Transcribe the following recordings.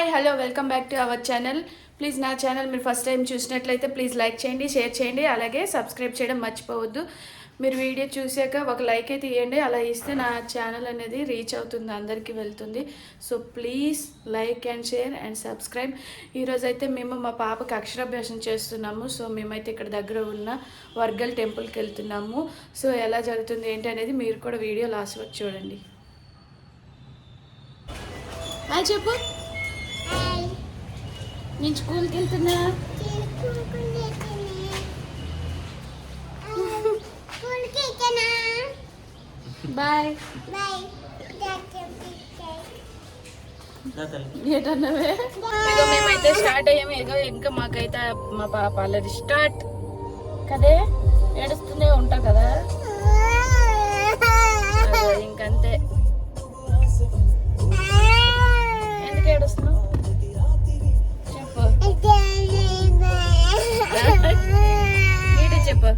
Hi hello welcome back to our channel. Please నా channel మీరు first time చూసినట్లయితే please like చేయండి, share చేయండి, అలాగే సబ్స్క్రైబ్ చేయడం మర్చిపోవద్దు. మీరు వీడియో చూసాక ఒక లైక్ అయితే ఇవ్వండి. అలా ఇస్తే నా ఛానల్ అనేది రీచ్ అవుతుంది, అందరికీ వెళ్తుంది. So please like and share and subscribe. ఈరోజు అయితే మేము మా పాపకి అక్షరాభ్యాసం చేస్తున్నాము. సో మేమైతే ఇక్కడ దగ్గర ఉన్న వర్గల్ టెంపుల్కి వెళ్తున్నాము. సో ఎలా జరుగుతుంది ఏంటి అనేది మీరు కూడా వీడియో లాస్ట్ వరకు చూడండి. చెప్పు, నేను స్కూల్కి వెళ్తున్నా. బాయ్ ఏటన్నావే? ఇక మేమైతే స్టార్ట్ అయ్యాము. ఇక ఇంకా మాకైతే మా పాప ఆల్రెడీ స్టార్ట్ కదే ఏడుస్తూనే ఉంటా కదా, ఇంకంతే. ఎందుకు ఏడుస్తున్నావు చెప్పు, చెప్పు.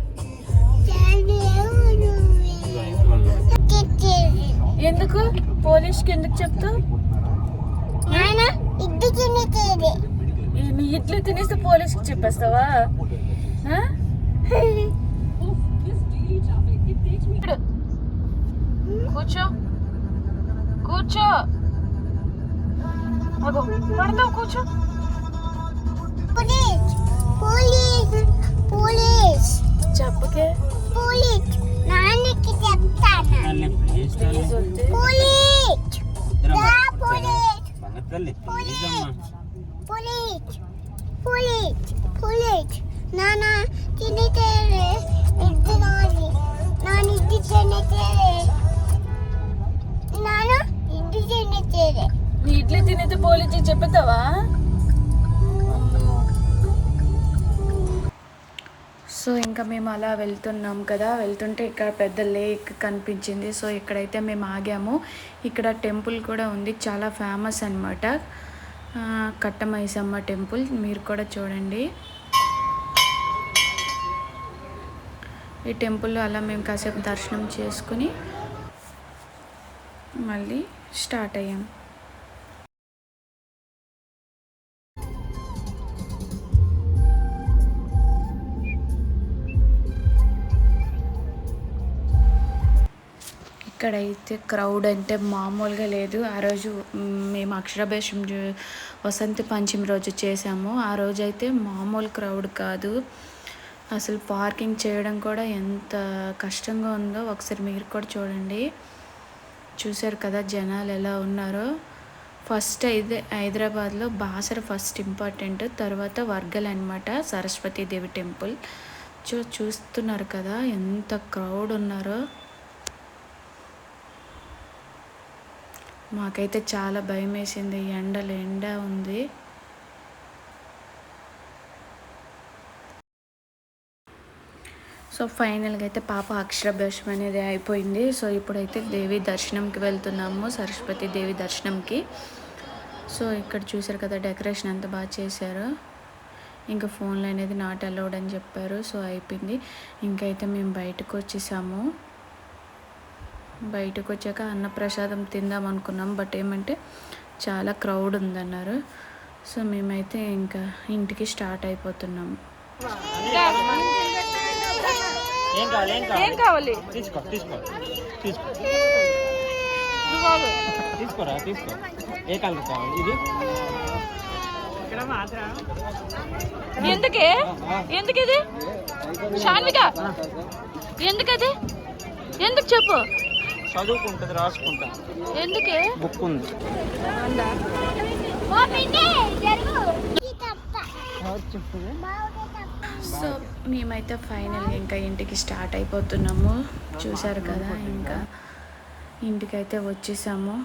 ఎందుకు పోలీస్కి ఎందుకు చెప్తావు? నీ ఇడ్లీ తినేస్తే పోలీస్కి చెప్పేస్తావా? కూర్చో కూర్చో, పడతావు, కూర్చో. చెప్పకే, నాన్నకి చెప్తాను. నాన్న తినేతేరే ఇడ్డు నాని నాన్న ఇడ్డు తినేతేరే నాన్న ఇడ్డు తినేతేరే. నీ ఇడ్లీ తినేది పోలీసుకి చెప్తావా? సో ఇంకా మేము అలా వెళ్తున్నాం కదా, వెళ్తుంటే ఇక్కడ పెద్ద లేక్ కనిపించింది. సో ఇక్కడైతే మేము ఆగాము. ఇక్కడ టెంపుల్ కూడా ఉంది, చాలా ఫేమస్ అనమాట, కట్టమైసమ్మ టెంపుల్. మీరు కూడా చూడండి ఈ టెంపుల్లో. అలా మేము కాసేపు దర్శనం చేసుకుని మళ్ళీ స్టార్ట్ అయ్యాం. ఇక్కడైతే క్రౌడ్ అంటే మామూలుగా లేదు. ఆ రోజు మేము అక్షరాభ్యాసం వసంత పంచమి రోజు చేసాము. ఆ రోజు అయితే మామూలు క్రౌడ్ కాదు. అసలు పార్కింగ్ చేయడం కూడా ఎంత కష్టంగా ఉందో ఒకసారి మీరు కూడా చూడండి. చూసారు కదా జనాలు ఎలా ఉన్నారో. ఫస్ట్ అయితే హైదరాబాద్లో బాసర ఫస్ట్ ఇంపార్టెంట్, తర్వాత వర్గల్ అనమాట, సరస్వతీదేవి టెంపుల్. చూస్తున్నారు కదా ఎంత క్రౌడ్ ఉన్నారో. మాకైతే చాలా భయం వేసింది, ఎండ ఉంది. సో ఫైనల్గా అయితే పాప అక్షరాభ్యాసం అనేది అయిపోయింది. సో ఇప్పుడైతే దేవి దర్శనంకి వెళ్తున్నాము, సరస్వతి దేవి దర్శనంకి. సో ఇక్కడ చూసారు కదా డెకరేషన్ అంతా బాగా చేశారు. ఇంకా ఫోన్లు అనేది నాట్ అలౌడ్ అని చెప్పారు. సో అయిపోయింది. ఇంకైతే మేము బయటకు వచ్చేసాము. బయటకు వచ్చాక అన్నప్రసాదం తిందాం అనుకున్నాం, బట్ ఏమంటే చాలా క్రౌడ్ ఉందన్నారు. సో మేమైతే ఇంకా ఇంటికి స్టార్ట్ అయిపోతున్నాము. ఏం కావాలి? ఎందుకే ఎందుకది షాన్విక, ఎందుకది ఎందుకు చెప్పు? చదువుకుంటది, రాసుకుంటా. ఎందుకే? బుక్ ఉంది. సో మేమైతే ఫైనల్గా ఇంకా ఇంటికి స్టార్ట్ అయిపోతున్నాము. చూసారు కదా, ఇంకా ఇంటికైతే వచ్చేసాము.